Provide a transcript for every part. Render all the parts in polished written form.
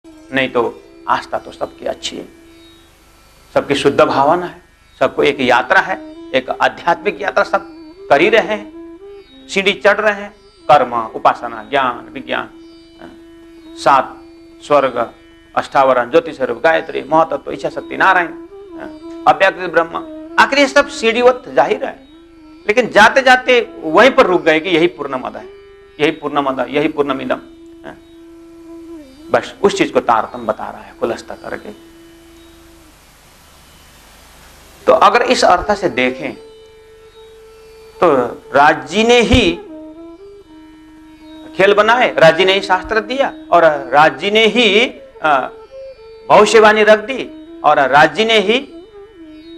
नहीं तो आस्था तो सबकी अच्छी है, सबकी शुद्ध भावना है, सबको एक यात्रा है, एक आध्यात्मिक यात्रा सब कर ही रहे हैं, सीढ़ी चढ़ रहे हैं। कर्म, उपासना, ज्ञान, विज्ञान, 7 स्वर्ग, अष्टावरण, ज्योतिष स्वरूप, गायत्री, महतत्व, इच्छा शक्ति, नारायण, अव्यक्त ब्रह्म, आखिर ये सब सीढ़ीवत जाहिर है। लेकिन जाते जाते वहीं पर रुक गए कि यही पूर्णमद है, यही पूर्णमद, यही पूर्णमिदम। बस उस चीज को तारतम्य बता रहा है खुलस्ता करके। तो अगर इस अर्थ से देखें तो राज जी ने ही खेल बनाए, राज जी ने ही शास्त्र दिया, और राज जी ने ही भविष्यवाणी रख दी, और राज जी ने ही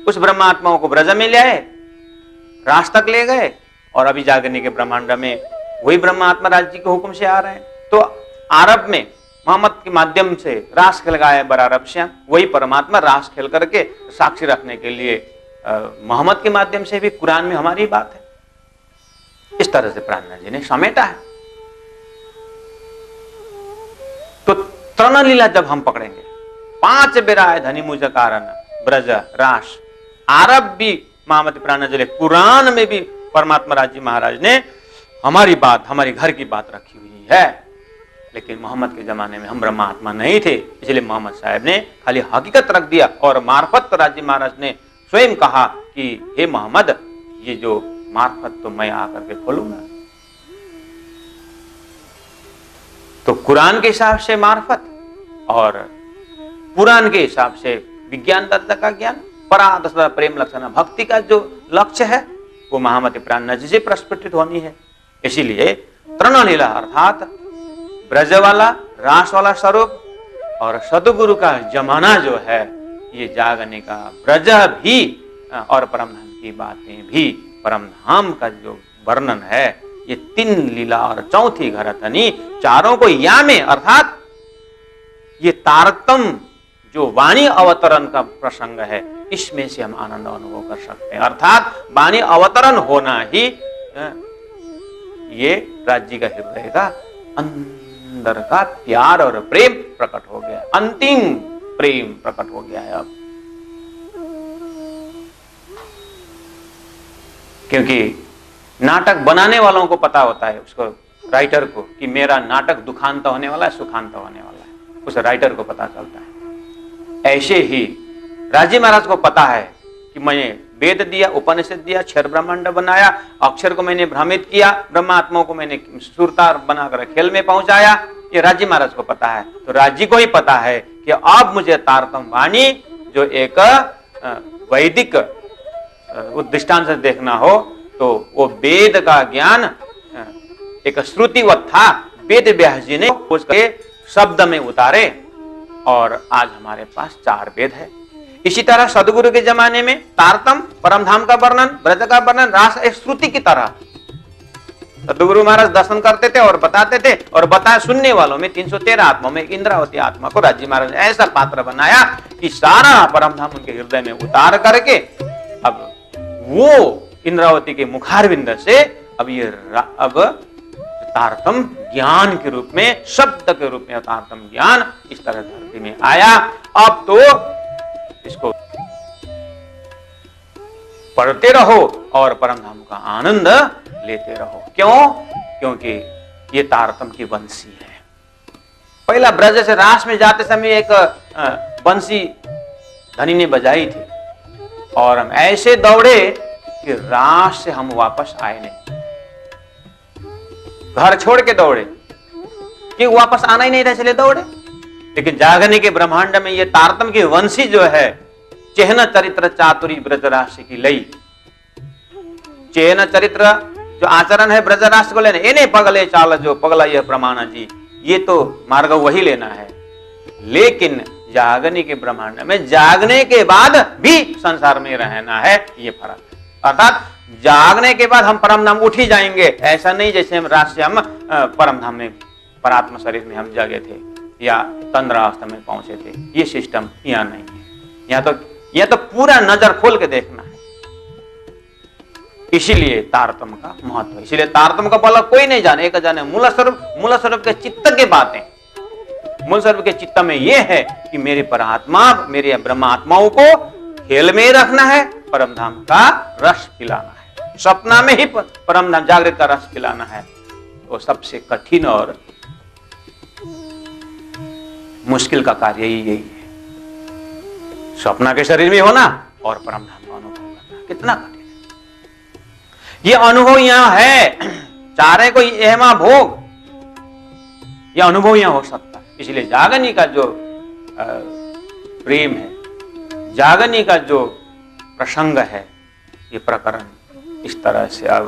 उस ब्रह्मात्माओं को ब्रज में ले आए, रास तक ले गए, और अभी जागने के ब्रह्मांड में वही ब्रह्मात्मा राज जी के हुक्म से आ रहे हैं। तो आरब में मोहम्मद के माध्यम से रास खेल गाए बरारब श्याम, वही परमात्मा रास खेल करके साक्षी रखने के लिए मोहम्मद के माध्यम से भी कुरान में हमारी बात है। इस तरह से प्राणनाथ जी ने समेटा है। तो तृण लीला जब हम पकड़ेंगे, 5 बेरा धनी मुझ कारण ब्रज रास, आरब भी मोहम्मद प्राणनाथ जी, कुरान में भी परमात्मा राज जी महाराज ने हमारी बात, हमारी घर की बात रखी हुई है। लेकिन मोहम्मद के जमाने में हम ब्रह्मात्मा नहीं थे, इसलिए मोहम्मद साहब ने खाली हकीकत रख दिया, और मार्फत तो राज जी महाराज ने स्वयं कहा कि हे मोहम्मद, ये जो मार्फत तो मैं आकर के खोलूंगा। तो कुरान के हिसाब से मार्फत और पुराण के हिसाब से विज्ञान दर्जा का ज्ञान, परादश प्रेम लक्षण भक्ति का जो लक्ष्य है वो मोहम्मद प्राणनाथ जी से प्रस्फुटित होनी है। इसीलिए तृणलीला अर्थात ब्रज वाला, रास वाला स्वरूप और सदगुरु का जमाना जो है, ये जागने का ब्रज भी और परमधाम की बातें भी, परमधाम का जो वर्णन है, ये 3 लीला और चौथी घरतनी, चारों को या में, अर्थात ये तारतम्य जो वाणी अवतरण का प्रसंग है, इसमें से हम आनंद अनुभव कर सकते हैं। अर्थात वाणी अवतरण होना ही ये राज्य का हृदय का अंदर का प्यार और प्रेम प्रकट हो गया, अंतिम प्रेम प्रकट हो गया है अब। क्योंकि नाटक बनाने वालों को पता होता है, उसको राइटर को, कि मेरा नाटक दुखांत होने वाला है, सुखांत होने वाला है, उस राइटर को पता चलता है। ऐसे ही राजी महाराज को पता है कि मैंने वेद दिया, उपनिषद दिया, क्षर ब्रह्मांड बनाया, अक्षर को मैंने भ्रमित किया, ब्रह्मात्माओं को मैंने सुरतार बनाकर खेल में पहुंचाया, ये राजी महाराज को पता है। तो राजी को ही पता है कि अब मुझे तारतम्य वाणी जो एक वैदिक दृष्टांत से देखना हो, तो वो वेद का ज्ञान एक श्रुतिवत था, वेद व्यास जी ने उसके शब्द में उतारे, और आज हमारे पास 4 वेद है। इसी तरह सदगुरु के जमाने में तारतम्य, परमधाम का वर्णन, ब्रज का वर्णन, रास एक श्रुति की तरह सदगुरु महाराज दर्शन करते थे और बताते थे, और बताए सुनने वालों में 313 आत्माओं में इंद्रावती आत्मा को राजी महाराज ने ऐसा पात्र बनाया कि सारा परमधाम उनके हृदय में उतार करके अब वो इंद्रावती के मुखारविंद से अब तारतम्य ज्ञान के रूप में, शब्द के रूप में तारतम्य ज्ञान इस तरह धरती में आया। अब तो इसको पढ़ते रहो और परमधाम का आनंद लेते रहो। क्यों? क्योंकि ये तारतम्य की बंसी है। पहला ब्रज से रास में जाते समय एक बंसी धनी ने बजाई थी, और हम ऐसे दौड़े कि रास से हम वापस आए नहीं, घर छोड़ के दौड़े कि वापस आना ही नहीं था, इसलिए दौड़े। लेकिन जागने के ब्रह्मांड में ये तारतम्य की वंशी जो है, चेहन चरित्र चातुरी ब्रज राशि की लई, चेहन चरित्र जो आचरण है ब्रज राशि को लेना, इन्हें पगले चाल जो पगला यह प्रमाण जी, ये तो मार्ग वही लेना है। लेकिन जागने के ब्रह्मांड में जागने के बाद भी संसार में रहना है, ये फर्क है। अर्थात जागने के बाद हम परमधाम उठ ही जाएंगे, ऐसा नहीं जैसे हम रात से हम परमधाम में, परात्मा शरीर में हम जगे थे या तंद्रावस्था में पहुंचे थे, ये सिस्टम यहाँ नहीं है। यहाँ तो पूरा नजर खोल के देखना है। इसीलिए तारतम्य का महत्व है। इसीलिए तारतम्य का बल कोई नहीं जाने, एक जाने मूल स्वरूप के चित्त के बातें, मूल स्वरूप के चित्त में यह है कि मेरे परात्मा, मेरे ब्रह्मात्माओं को खेल में रखना है, परम धाम का रस पिलाना है, सपना में ही परम धाम जागृत का रस पिलाना है। तो सबसे कठिन और मुश्किल का कार्य ही यही है, स्वप्न के शरीर में होना और परम धाम का अनुभव करना। कितना कठिन है ये अनुभव। यहां है, चारे को एहमा भोग, यह अनुभव यहां हो सकता है। इसलिए जागनी का जो प्रेम है, जागनी का जो प्रसंग है, ये प्रकरण इस तरह से अब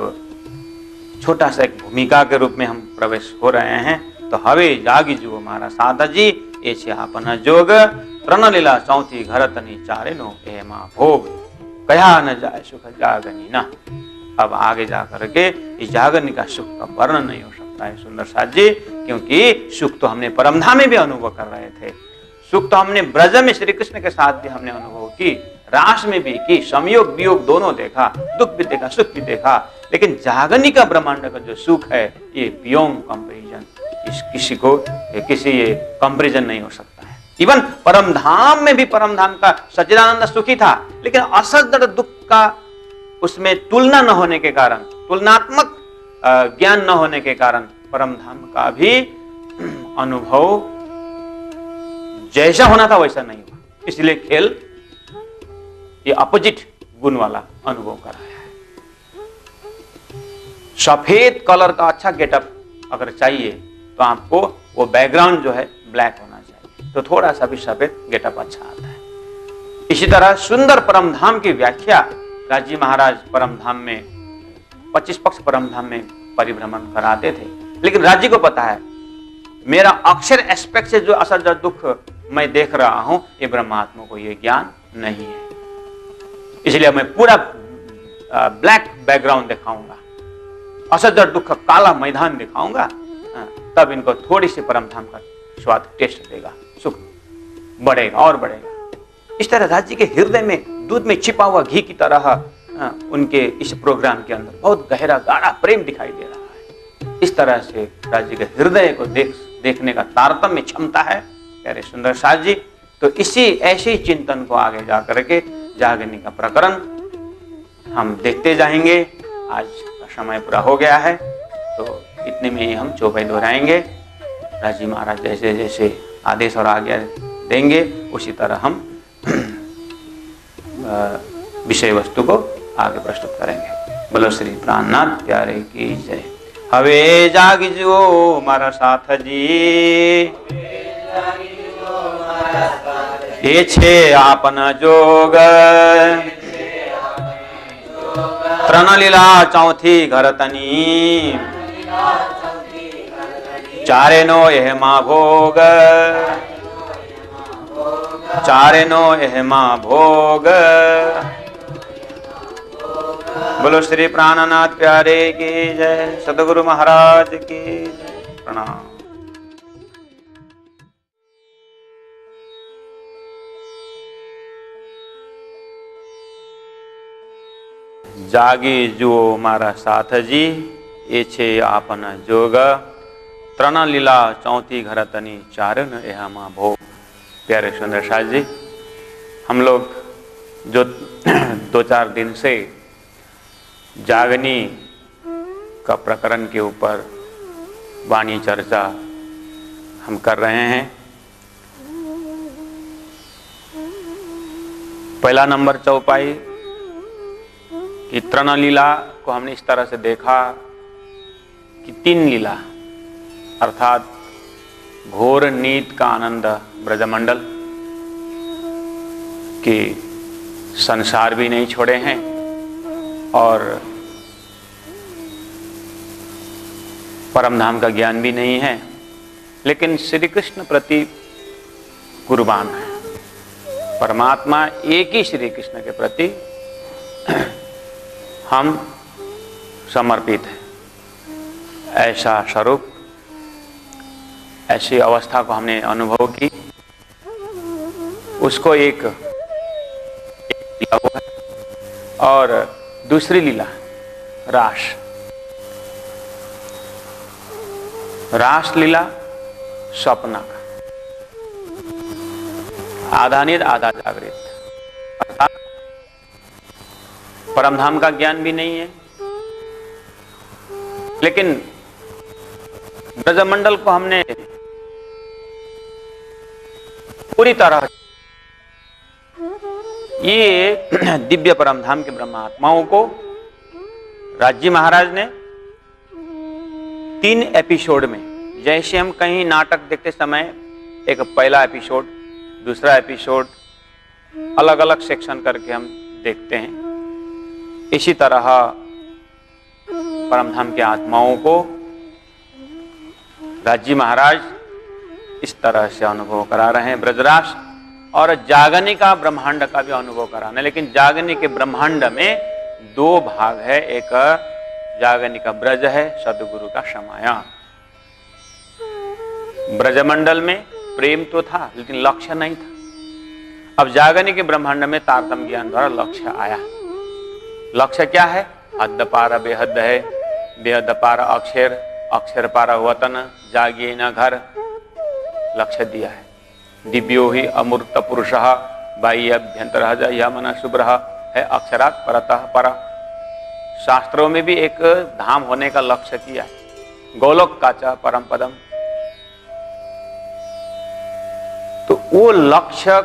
छोटा सा एक भूमिका के रूप में हम प्रवेश हो रहे हैं। तो हवे जागी जो हमारा साधा जी ये छे आपना जोग, तृण लीला चौथी घर तनी चारे नो एमा भोग, कया न जाए सुख जागनी ना। अब आगे जाकर के इस जागनी का सुख का वर्णन नहीं हो सकता है सुंदर साथ जी, क्योंकि सुख तो हमने परमधाम में भी अनुभव कर रहे थे, सुख तो हमने ब्रज में श्री कृष्ण के साथ भी हमने अनुभव की, रास में भी की, संयोग वियोग दोनों देखा, दुख भी देखा, सुख भी देखा। लेकिन जागनी का ब्रह्मांड का जो सुख है ये बियॉन्ड कंपैरिजन, किसी को किसी ये कंपैरिजन नहीं हो सकता है। इवन परम धाम में भी परम धाम का सच्चिदानंद सुखी था, लेकिन असद दुख का उसमें तुलना न होने के कारण, तुलनात्मक ज्ञान न होने के कारण परम धाम का भी अनुभव जैसा होना था वैसा नहीं हुआ। इसलिए खेल ये अपोजिट गुण वाला अनुभव कराया है। सफेद कलर का अच्छा गेटअप अगर चाहिए तो आपको वो बैकग्राउंड जो है ब्लैक होना चाहिए, तो थोड़ा सा भी सफेद गेटअप अच्छा आता है। इसी तरह सुंदर परमधाम की व्याख्या राजी महाराज परमधाम में 25 पक्ष परमधाम में परिभ्रमण कराते थे, लेकिन राज्य को पता है मेरा अक्षर एस्पेक्ट से जो असर दुख मैं देख रहा हूं ये ब्रह्मात्मा को ये ज्ञान नहीं है, इसलिए मैं पूरा ब्लैक बैकग्राउंड दिखाऊंगा, असर दुख का काला मैदान दिखाऊंगा, तब इनको थोड़ी सी परमधाम का स्वाद टेस्ट देगा, सुख बढ़ेगा और बढ़ेगा। इस तरह राज्य के हृदय में दूध में छिपा हुआ घी की तरह उनके इस प्रोग्राम के अंदर बहुत गहरा गाढ़ा प्रेम दिखाई दे रहा है। इस तरह से राज्य के हृदय को देखने का तारतम्य क्षमता है प्यारे सुंदर साथ जी। तो इसी ऐसे ही चिंतन को आगे जाकर के जागनी का प्रकरण हम देखते जाएंगे। आज का समय पूरा हो गया है, तो इतने में ही हम चौपाई दोहराएंगे। राजी महाराज जैसे जैसे आदेश और आज्ञा देंगे उसी तरह हम विषय वस्तु को आगे प्रस्तुत करेंगे। बोलो श्री प्राणनाथ प्यारे की जय। हवे जागी जो मारा साथ जी, ये छे आपन जोग, तृण लीला चौथी घर तनी, चारे नो यह माँ भोग, चारे नो यह माँ भोग। बोलो श्री प्राणनाथ प्यारे की जय। सद्गुरु महाराज की जय। प्रणाम। जागी जो मारा साथ जी, ये छे आपन जोग, तृण लीला चौथी घर तनी, चारण यह माँ भोग। प्यारे सुंदर साथ जी, हम लोग जो 2-4 दिन से जागनी का प्रकरण के ऊपर वाणी चर्चा हम कर रहे हैं। पहला नंबर चौपाई कि तृण लीला को हमने इस तरह से देखा कि 3 लीला अर्थात घोर नीत का आनंद ब्रजमंडल कि संसार भी नहीं छोड़े हैं और परमधाम का ज्ञान भी नहीं है, लेकिन श्री कृष्ण प्रति कुर्बान है। परमात्मा एक ही श्री कृष्ण के प्रति हम समर्पित हैं। ऐसा स्वरूप, ऐसी अवस्था को हमने अनुभव की। उसको एक लीला है और दूसरी लीला रास लीला स्वप्न का। आधा नींद आधा जागृत, अर्थात परमधाम का ज्ञान भी नहीं है, लेकिन ब्रजमंडल को हमने पूरी तरह, ये दिव्य परमधाम के ब्रह्मात्माओं को राजी महाराज ने 3 एपिसोड में, जैसे हम कहीं नाटक देखते समय एक पहला एपिसोड, दूसरा एपिसोड, अलग अलग सेक्शन करके हम देखते हैं, इसी तरह परमधाम के आत्माओं को राजी महाराज इस तरह से अनुभव करा रहे हैं ब्रजराज, और जागनिका ब्रह्मांड का भी अनुभव कराना। लेकिन जागनिक के ब्रह्मांड में 2 भाग है, एक जागनिका ब्रज है, सदगुरु का समाया। ब्रजमंडल में प्रेम तो था लेकिन लक्ष्य नहीं था। अब जागनिक के ब्रह्मांड में तारतम्य ज्ञान द्वारा लक्ष्य आया। लक्ष्य क्या है? हद पार बेहद है, बेहद पार अक्षर, अक्षर पार वतन, जागिए न घर, लक्ष्य दिया है। दिव्यो ही अमूर्त पुरुष बाह्य अभ्यंतर यह मन शुभ्र है, अक्षरात परतः पर। शास्त्रों में भी एक धाम होने का लक्ष्य किया है, गोलोक काचा परम पदम। तो वो लक्ष्य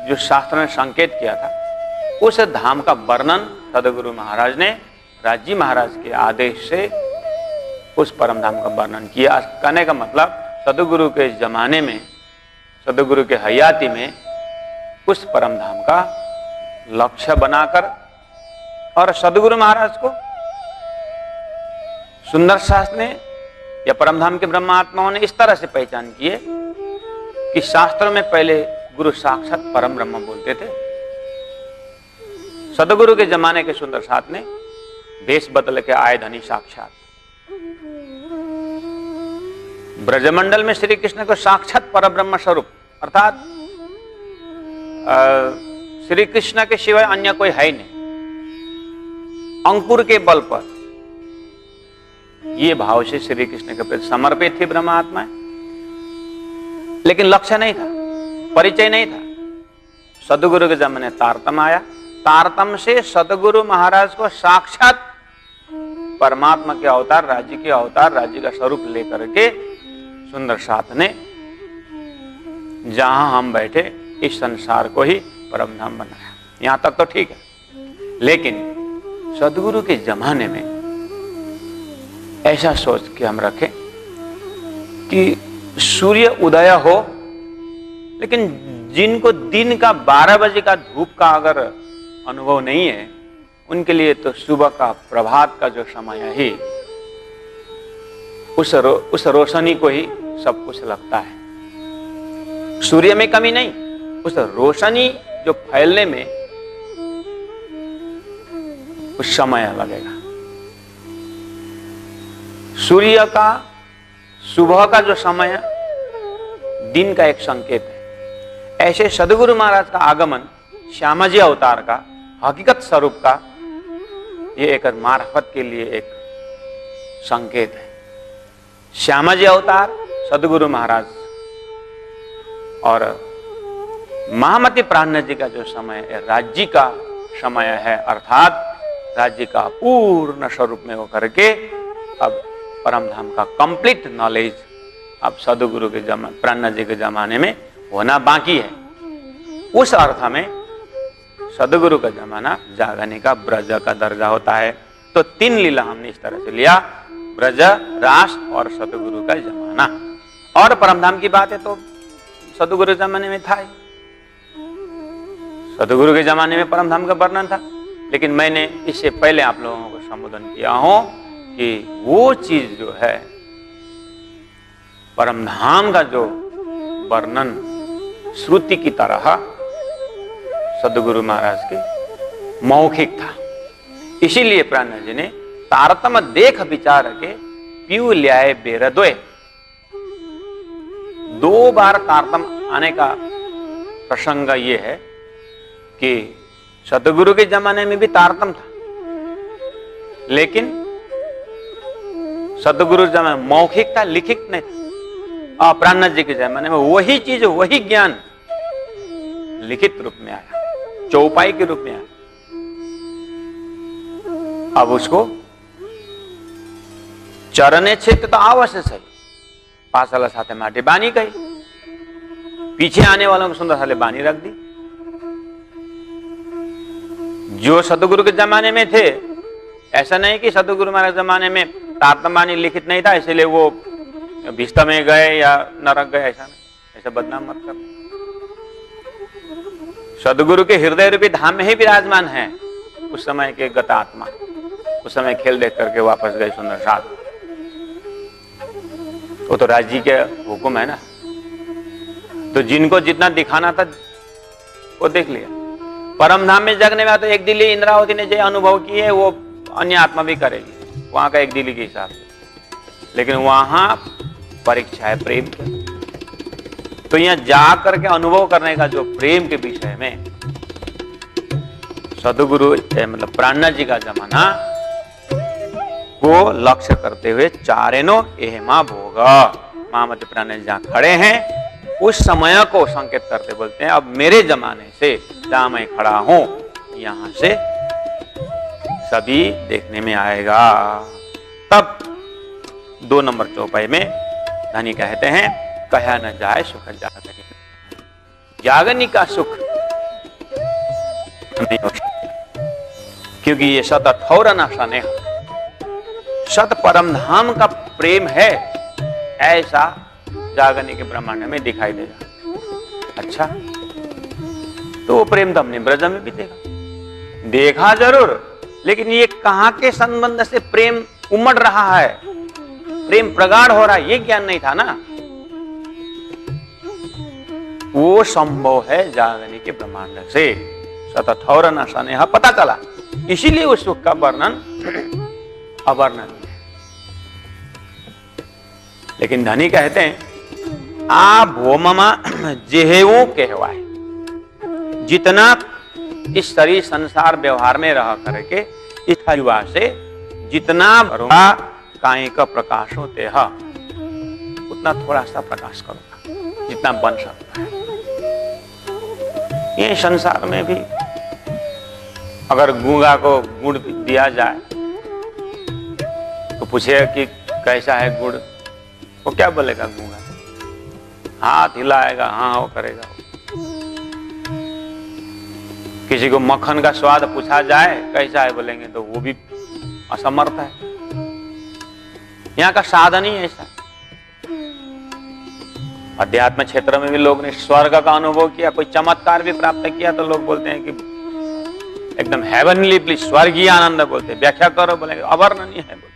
जो शास्त्र ने संकेत किया था, उस धाम का वर्णन सदगुरु महाराज ने राजी महाराज के आदेश से उस परम धाम का वर्णन किया। कहने का मतलब सदगुरु के जमाने में, सदगुरु के हयाती में उस परम धाम का लक्ष्य बनाकर, और सदगुरु महाराज को सुंदर शास्त्र ने या परम धाम के ब्रह्मात्माओं ने इस तरह से पहचान किए कि शास्त्रों में पहले गुरु साक्षात परम ब्रह्म बोलते थे। सदगुरु के जमाने के सुंदर साथ ने भेष बदल के आए धनी साक्षात। ब्रजमंडल में श्री कृष्ण को साक्षात परब्रह्म स्वरूप, अर्थात श्री कृष्ण के सिवाय अन्य कोई है ही नहीं, अंकुर के बल पर ये भाव से श्री कृष्ण के प्रति समर्पित थी ब्रह्मात्मा। लेकिन लक्ष्य नहीं था, परिचय नहीं था। सदगुरु के जमाने तारतम आया, तारतम से सदगुरु महाराज को साक्षात परमात्मा के अवतार, राज्य के अवतार, राज्य का स्वरूप लेकर के सुंदर साथ ने जहां हम बैठे इस संसार को ही परम धाम बनाया। यहां तक तो ठीक है, लेकिन सदगुरु के जमाने में ऐसा सोच के हम रखें कि सूर्य उदय हो, लेकिन जिनको दिन का 12 बजे का धूप का अगर अनुभव नहीं है, उनके लिए तो सुबह का प्रभात का जो समय है ही उस रोशनी को ही सब कुछ लगता है। सूर्य में कमी नहीं, उस रोशनी जो फैलने में कुछ समय लगेगा। सूर्य का सुबह का जो समय है दिन का एक संकेत है। ऐसे सदगुरु महाराज का आगमन श्यामाजी अवतार का हकीकत स्वरूप का ये एक मार्फत के लिए एक संकेत है। श्यामाजी अवतार, सदगुरु महाराज और महामती प्राण जी का जो समय है राज्य का समय है, अर्थात राज्य का पूर्ण स्वरूप में वो करके अब परम धाम का कंप्लीट नॉलेज अब सदगुरु के प्राण जी के जमाने में होना बाकी है। उस अर्थ में सदगुरु का जमाना जागने का ब्रज का दर्जा होता है। तो 3 लीला हमने इस तरह से लिया, ब्रज, रास और सदगुरु का जमाना। और परमधाम की बात है तो सदगुरु जमाने में था ही, सदगुरु के जमाने में परमधाम का वर्णन था। लेकिन मैंने इससे पहले आप लोगों को संबोधन किया हूं कि वो चीज जो है परमधाम का जो वर्णन श्रुति की तरह सदगुरु महाराज के मौखिक था। इसीलिए प्राण जी ने तारतम देख विचार के पीऊ ल्याए बेरदोए, 2 बार तारतम आने का प्रसंग ये है कि सदगुरु के जमाने में भी तारतम था, लेकिन सदगुरु जमाने मौखिक था, लिखित नहीं था। प्राण जी के जमाने में वही चीज, वही ज्ञान लिखित रूप में आया, चौपाई के रूप में आया। अब उसको चरणे क्षेत्र तो अवश्य सही, पासला साथे माटी बानी गई, पीछे आने वालों को सुंदर साले बानी रख दी। जो सतगुरु के जमाने में थे, ऐसा नहीं कि सतगुरु महाराज जमाने में तारतम्बानी लिखित नहीं था इसलिए वो भिस्त में गए या नरक गए, ऐसा नहीं, ऐसा बदनाम मत कर। सदगुरु के हृदय रूपी धाम में ही विराजमान है उस समय के गत आत्मा, उस समय खेल देख करके वापस गए सुंदर साथ। वो तो राज जी के हुक्म है ना, तो जिनको जितना दिखाना था वो देख लिया। परम धाम में जगने में तो एक दिल्ली इंद्रावती ने जो अनुभव किए वो अन्य आत्मा भी करेगी, वहां का एक दिल्ली के हिसाब से, लेकिन वहां परीक्षा है प्रेम की। तो यहाँ जा करके अनुभव करने का जो प्रेम के विषय में सदगुरु मतलब प्राणनाथ जी का जमाना को लक्ष्य करते हुए चारेनो एहमा भोग, महामती प्राणनाथ जहां खड़े हैं उस समय को संकेत करते बोलते हैं अब मेरे जमाने से जहां मैं खड़ा हूं यहां से सभी देखने में आएगा। तब 2 नंबर चौपाई में धनी कहते हैं कहा न जाए सुख जागनी, जागनी का सुख नहीं हो, क्योंकि ये सत अठौर नशा ने सत परम धाम का प्रेम है, ऐसा जागनी के ब्रह्मांड में दिखाई देगा। अच्छा, तो वो प्रेम तो हमने ब्रज में भी देखा जरूर, लेकिन ये कहां के संबंध से प्रेम उमड़ रहा है, प्रेम प्रगाढ़ हो रहा है, ये ज्ञान नहीं था ना। वो संभव है जागनी के ब्रह्मांड से, सतथौर नशा ने पता चला, इसीलिए उस सुख का वर्णन अवर्णनीय है। लेकिन धनी कहते हैं आ भोममा जेहेऊ कहवाए, जितना इस शरीर संसार व्यवहार में रह करके इस युवा से जितना काई का प्रकाश होते है उतना थोड़ा सा प्रकाश करूंगा जितना बन सकता है। ये संसार में भी अगर गूंगा को गुड़ दिया जाए तो पूछेगा कि कैसा है गुड़, वो क्या बोलेगा गूंगा? हाथ हिलाएगा, हाँ वो करेगा। किसी को मक्खन का स्वाद पूछा जाए कैसा है बोलेंगे तो वो भी असमर्थ है। यहाँ का साधन ही ऐसा। अध्यात्म क्षेत्र में भी लोग ने स्वर्ग का अनुभव किया, कोई चमत्कार भी प्राप्त किया तो लोग बोलते हैं कि एकदम हेवनली प्लीज, स्वर्गीय आनंद बोलते हैं। व्याख्या करो बोलेंगे अवर्णनीय है बोलते।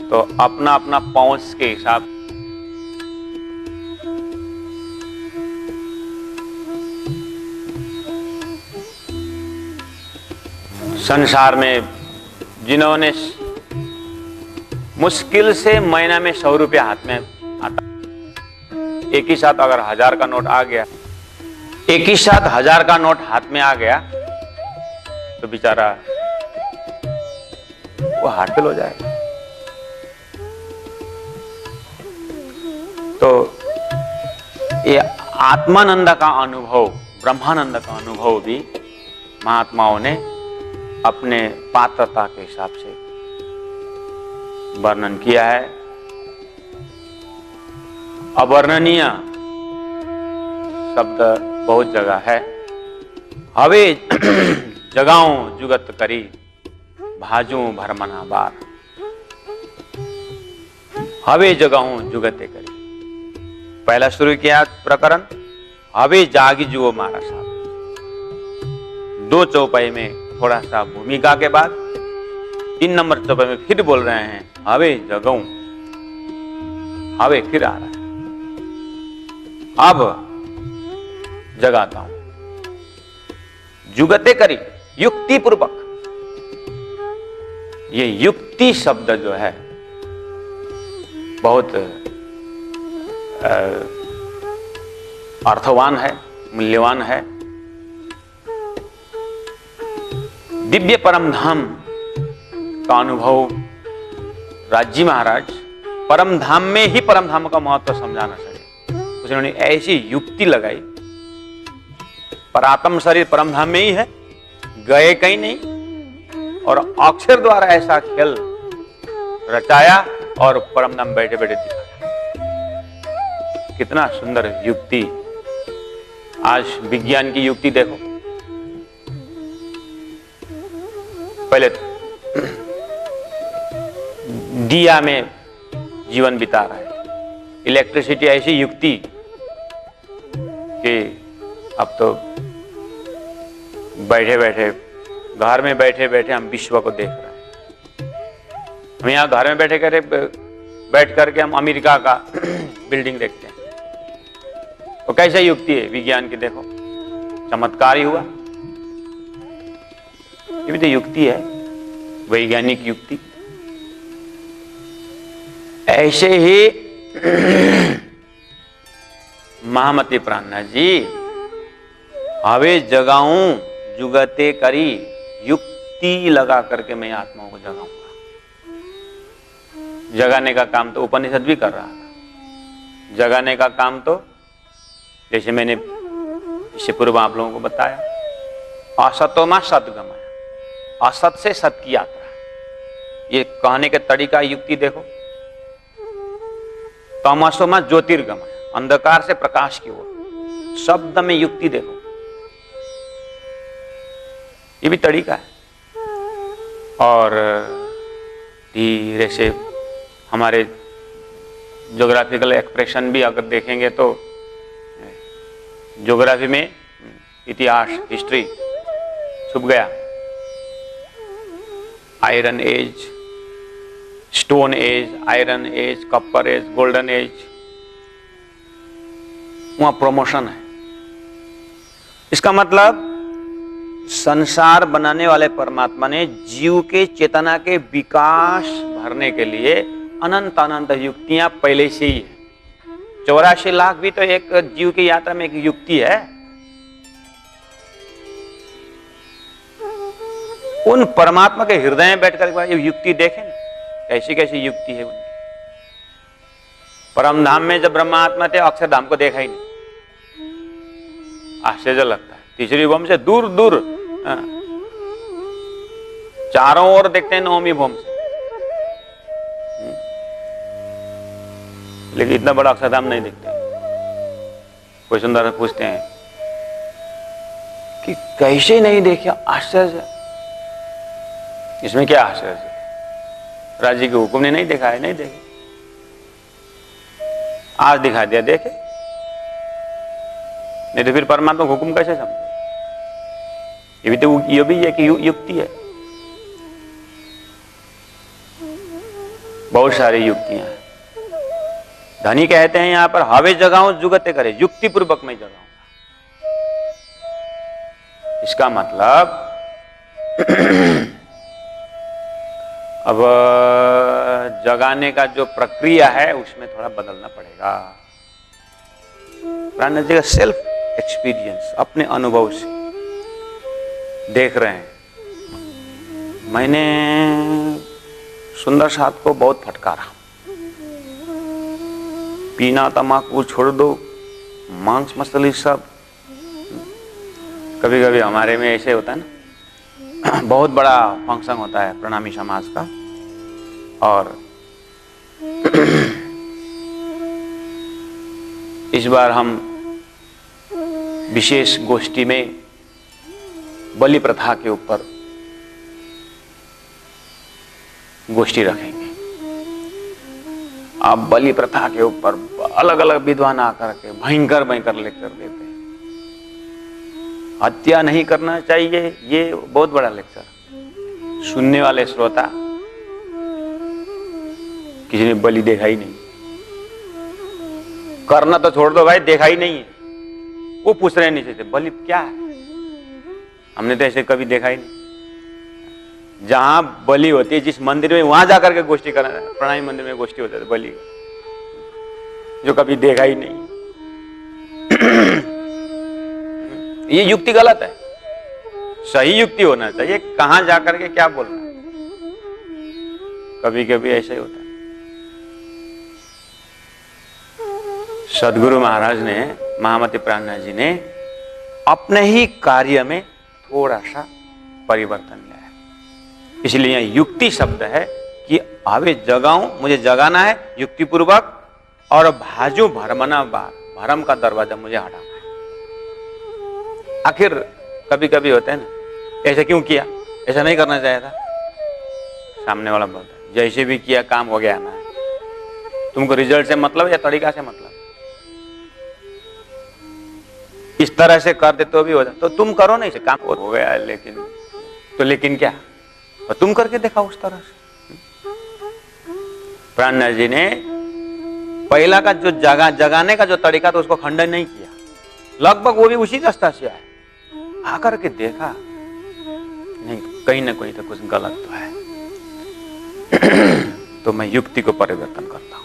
तो अपना अपना पहुंच के हिसाब संसार में जिन्होंने मुश्किल से महीना में 100 रुपया हाथ में आता, एक ही साथ अगर 1000 का नोट आ गया, एक ही साथ 1000 का नोट हाथ में आ गया तो बेचारा वो हार्ट फेल हो जाएगा। तो ये आत्मानंद का अनुभव, ब्रह्मानंद का अनुभव भी महात्माओं ने अपने पात्रता के हिसाब से वर्णन किया है। अवर्णनीय शब्द बहुत जगह है। हवे जगाऊं जुगत करी, भाजू भरमना बार। हवे जगाऊं जुगते करी, पहला शुरू किया प्रकरण हवे जागी जुओ मारा साहब। 2 चौपाई में थोड़ा सा भूमिका के बाद 3 नंबर चौपाई में फिर बोल रहे हैं हवे जगाऊं, हवे फिर आ रहा है, अब जगाता हूं। जुगते करी, युक्ति पूर्वक। ये युक्ति शब्द जो है बहुत अर्थवान है, मूल्यवान है। दिव्य परम धाम का अनुभव राजी महाराज परम धाम में ही परम धाम का महत्व समझाना चाहिए। उन्होंने ऐसी युक्ति लगाई परात्म शरीर परमधाम में ही है, गए कहीं नहीं। और अक्षर द्वारा ऐसा खेल रचाया और परमधाम बैठे बैठे दिखाया। कितना सुंदर युक्ति। आज विज्ञान की युक्ति देखो। पहले दिया में जीवन बिता रहा है, इलेक्ट्रिसिटी ऐसी युक्ति कि अब तो बैठे बैठे घर में बैठे बैठे हम विश्व को देख रहे हैं। हम यहाँ घर में बैठ करके हम अमेरिका का बिल्डिंग देखते हैं। तो कैसे युक्ति है विज्ञान की, देखो चमत्कार ही हुआ। ये भी तो युक्ति है, वैज्ञानिक युक्ति। ऐसे ही महामती प्राणनाथ जी, हवे जगाऊं जुगते करी, युक्ति लगा करके मैं आत्माओं को जगाऊंगा। जगाने का काम तो उपनिषद भी कर रहा था। जगाने का काम तो जैसे मैंने इससे पूर्व आप लोगों को बताया, असतो मा सत गमया, असत से सत की यात्रा। ये कहने का तरीका, युक्ति देखो। तमसो मा ज्योतिर्गमय, अंधकार से प्रकाश की ओर। शब्द में युक्ति देखो, ये भी तरीका है। और धीरे से हमारे ज्योग्राफिकल एक्सप्रेशन भी अगर देखेंगे तो ज्योग्राफी में इतिहास, हिस्ट्री छुप गया। Iron age, stone age, iron age, copper age, golden age, वहां प्रमोशन है। इसका मतलब संसार बनाने वाले परमात्मा ने जीव के चेतना के विकास भरने के लिए अनंत अनंत युक्तियां पहले से ही है। 84 लाख भी तो एक जीव की यात्रा में एक युक्ति है। उन परमात्मा के हृदय में बैठकर ये युक्ति देखें, कैसी कैसी युक्ति है उनकी। परम धाम में जब ब्रह्मात्मा थे, अक्षरधाम को देखा ही नहीं, आश्चर्य लगता है। तीसरी भूम से दूर दूर, चारों ओर देखते हैं नौवीं भूम से, लेकिन इतना बड़ा अक्षरधाम नहीं देखते। कोई सुंदर पूछते हैं कि कैसे नहीं देखे, आश्चर्य। इसमें क्या आश्चर्य है? राज्य के हुक्म ने नहीं देखा है, नहीं देखे। आज दिखा दिया, देखे नहीं तो फिर परमात्मा का हुक्म कैसे समझे? ये भी है कि युक्ति है। बहुत सारी युक्तियां हैं। धनी कहते हैं यहां पर, हवे जगाऊं जुगते करे, युक्ति पूर्वक मैं जगाऊंगा। इसका मतलब अब जगाने का जो प्रक्रिया है उसमें थोड़ा बदलना पड़ेगा। प्राणनाथ जी का सेल्फ एक्सपीरियंस, अपने अनुभव से देख रहे हैं। मैंने सुंदर साथ को बहुत फटकारा, पीना तमाकू छोड़ दो, मांस मछली सब। कभी कभी हमारे में ऐसे होता है ना, बहुत बड़ा फंक्शन होता है प्रणामी समाज का, और इस बार हम विशेष गोष्ठी में बलि प्रथा के ऊपर गोष्ठी रखेंगे। अब बलि प्रथा के ऊपर अलग अलग विद्वान आकर के भयंकर भयंकर लेक्चर देते हैं। हत्या नहीं करना चाहिए, ये बहुत बड़ा लेक्चर। सुनने वाले श्रोता, किसी ने बलि देखा ही नहीं, करना तो छोड़ दो भाई, देखा ही नहीं है। वो पूछ रहे नीचे से, बलि क्या है? हमने तो ऐसे कभी देखा ही नहीं। जहां बलि होती है, जिस मंदिर में, वहां जाकर के गोष्ठी करना है। प्रणामी मंदिर में गोष्ठी होती है बलि, जो कभी देखा ही नहीं। ये युक्ति गलत है। सही युक्ति होना चाहिए, कहां जाकर के क्या बोलना है। कभी कभी ऐसा ही होता है। सदगुरु महाराज ने, महामती प्राणनाथ जी ने अपने ही कार्य में थोड़ा सा परिवर्तन लाए। इसलिए युक्ति शब्द है कि आवे जगाऊं, मुझे जगाना है युक्तिपूर्वक, और भाजू भरमना बार, भरम का दरवाजा मुझे हटाना है। आखिर कभी कभी होता है ना, ऐसा क्यों किया, ऐसा नहीं करना चाहिए था। सामने वाला बोलता है जैसे भी किया काम हो गया ना, तुमको रिजल्ट से मतलब या तरीका से मतलब, इस तरह से कर दे तो भी हो जाए, तो तुम करो नहीं से काम हो गया, लेकिन तो लेकिन क्या, तो तुम करके देखा उस तरह से। प्राणनाथ जी ने पहला का जो जगाने का जो तरीका था उसको खंडन नहीं किया, लगभग वो भी उसी रास्ता से आए, आकर के देखा नहीं कहीं ना कहीं तो कुछ गलत तो है। तो मैं युक्ति को परिवर्तन करता हूं।